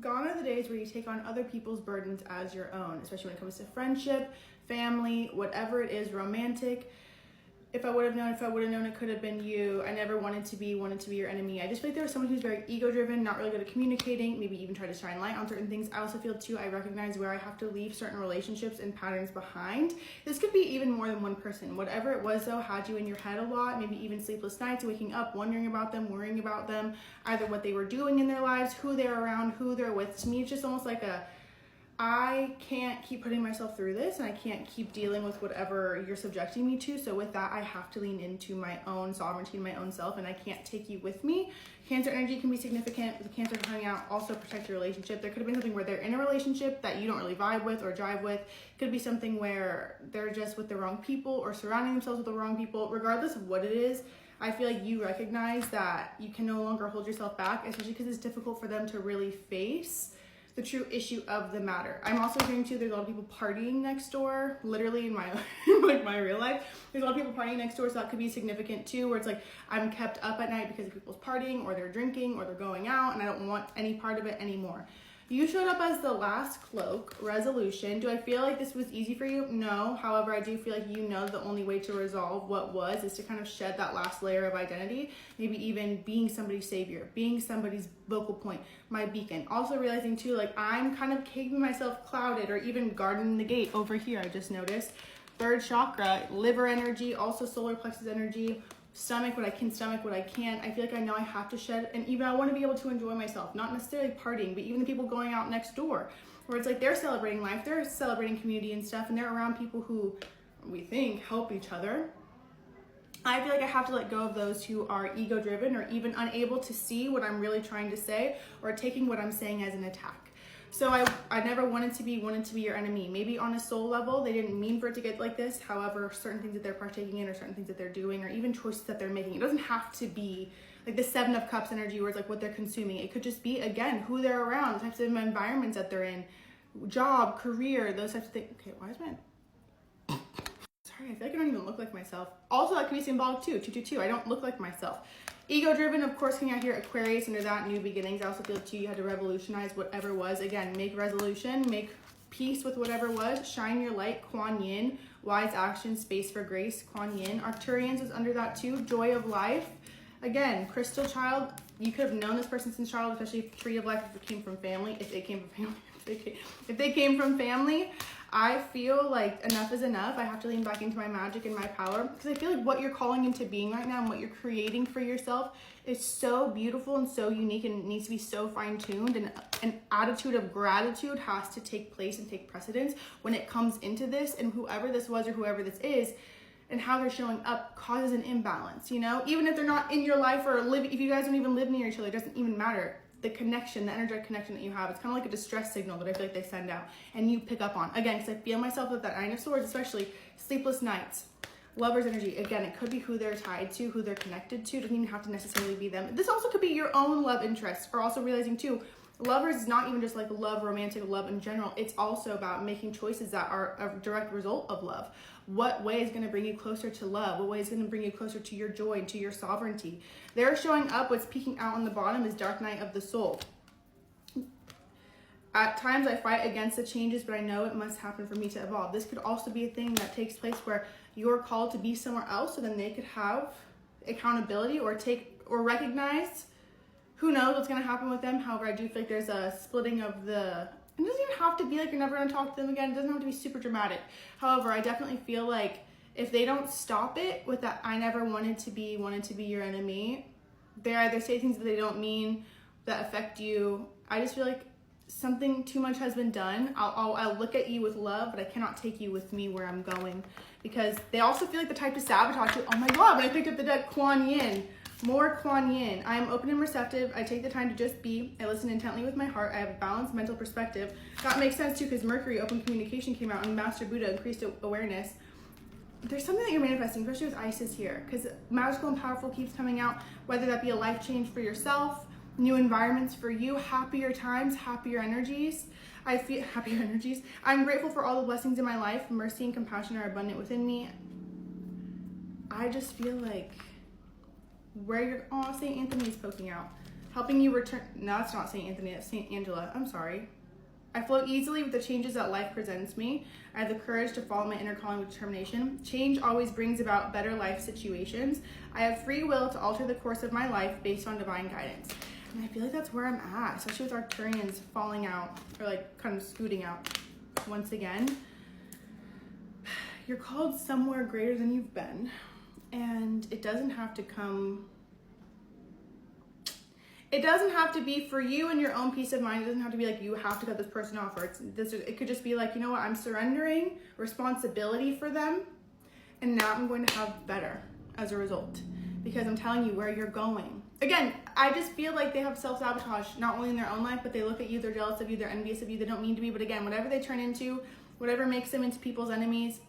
Gone are the days where you take on other people's burdens as your own, especially when it comes to friendship, family, whatever it is, romantic. If I would have known it could have been you. I never wanted to be your enemy. I just feel like there was someone who's very ego-driven, not really good at communicating, maybe even try to shine light on certain things. I also feel too, I recognize where I have to leave certain relationships and patterns behind. This could be even more than one person. Whatever it was though, had you in your head a lot, maybe even sleepless nights, waking up, wondering about them, worrying about them, either what they were doing in their lives, who they're around, who they're with. To me, it's just almost like I can't keep putting myself through this, and I can't keep dealing with whatever you're subjecting me to. So with that, I have to lean into my own sovereignty and my own self, and I can't take you with me. Cancer energy can be significant with the Cancer coming out. Also protect your relationship. There could have been something where they're in a relationship that you don't really vibe with or jive with. Could be something where they're just with the wrong people or surrounding themselves with the wrong people. Regardless of what it is, I feel like you recognize that you can no longer hold yourself back, especially because it's difficult for them to really face the true issue of the matter. I'm also hearing too, there's a lot of people partying next door, literally in my like my real life. There's a lot of people partying next door, so that could be significant too, where it's like I'm kept up at night because of people's partying or they're drinking or they're going out and I don't want any part of it anymore. You showed up as the last cloak, resolution. Do I feel like this was easy for you? No. However, I do feel like you know the only way to resolve what was is to kind of shed that last layer of identity, maybe even being somebody's savior, being somebody's vocal point, my beacon. Also realizing too, like I'm kind of keeping myself clouded or even guarding the gate over here, I just noticed. Third chakra, liver energy, also solar plexus energy, stomach what I can, stomach what I can't. I feel like I know I have to shed, and even I want to be able to enjoy myself, not necessarily partying, but even the people going out next door, where it's like they're celebrating life, they're celebrating community and stuff, and they're around people who we think help each other. I feel like I have to let go of those who are ego-driven or even unable to see what I'm really trying to say or taking what I'm saying as an attack. So I never wanted to be your enemy. Maybe on a soul level, they didn't mean for it to get like this. However, certain things that they're partaking in or certain things that they're doing or even choices that they're making, it doesn't have to be like the Seven of Cups energy where it's like what they're consuming. It could just be, again, who they're around, the types of environments that they're in, job, career, those types of things. Okay, why is my... Sorry, I feel like I don't even look like myself. Also, that could be symbolic too, 222. I don't look like myself. Ego-driven, of course, coming out here, Aquarius, under that, new beginnings. I also feel too, you had to revolutionize whatever was. Again, make resolution, make peace with whatever was, shine your light, Kuan Yin, wise action, space for grace, Kuan Yin. Arcturians was under that too, joy of life. Again, crystal child, you could have known this person since childhood, especially tree of life if it came from family, if they came from family. I feel like enough is enough. I have to lean back into my magic and my power because I feel like what you're calling into being right now and what you're creating for yourself is so beautiful and so unique and needs to be so fine-tuned, and an attitude of gratitude has to take place and take precedence when it comes into this, and whoever this was or whoever this is and how they're showing up causes an imbalance, you know? Even if they're not in your life or live, if you guys don't even live near each other, it doesn't even matter. The connection, the energetic connection that you have, it's kind of like a distress signal that I feel like they send out and you pick up on. Again, because I feel myself with that Nine of Swords, especially sleepless nights, lover's energy. Again, it could be who they're tied to, who they're connected to. It doesn't even have to necessarily be them. This also could be your own love interest, or also realizing too, lovers is not even just like love, romantic love in general. It's also about making choices that are a direct result of love. What way is going to bring you closer to love? What way is going to bring you closer to your joy and to your sovereignty? They're showing up. What's peeking out on the bottom is Dark Night of the Soul. At times I fight against the changes, but I know it must happen for me to evolve. This could also be a thing that takes place where you're called to be somewhere else, so then they could have accountability or recognize. Who knows what's going to happen with them? However, I do feel like there's a splitting of the... It doesn't even have to be like you're never going to talk to them again. It doesn't have to be super dramatic. However, I definitely feel like if they don't stop it with that I never wanted to be your enemy, they either say things that they don't mean that affect you. I just feel like something too much has been done. I'll look at you with love, but I cannot take you with me where I'm going, because they also feel like the type to sabotage you. Oh my God, when I picked up the deck, Kuan Yin. More Kuan Yin. I am open and receptive. I take the time to just be. I listen intently with my heart. I have a balanced mental perspective. That makes sense too, because Mercury, open communication, came out, and Master Buddha, increased awareness. There's something that you're manifesting, especially with Isis here, because magical and powerful keeps coming out, whether that be a life change for yourself, new environments for you, happier times, happier energies. I feel happier energies. I'm grateful for all the blessings in my life. Mercy and compassion are abundant within me. I just feel like where you're, oh, St. Anthony is poking out. helping you return. No, it's not St. Anthony, it's St. Angela. I'm sorry. I flow easily with the changes that life presents me. I have the courage to follow my inner calling with determination. Change always brings about better life situations. I have free will to alter the course of my life based on divine guidance. And I feel like that's where I'm at, especially with Arcturians falling out, or like kind of scooting out once again. You're called somewhere greater than you've been, and it doesn't have to come. It doesn't have to be for you and your own peace of mind. It doesn't have to be like you have to cut this person off, or it could just be like, you know what, I'm surrendering responsibility for them, and now I'm going to have better as a result, because I'm telling you where you're going. Again, I just feel like they have self-sabotage, not only in their own life, but they look at you, they're jealous of you, they're envious of you, they don't mean to be, but again, whatever they turn into, whatever makes them into people's enemies,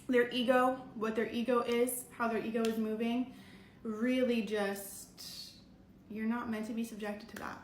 their ego, what their ego is, how their ego is moving, really just, you're not meant to be subjected to that.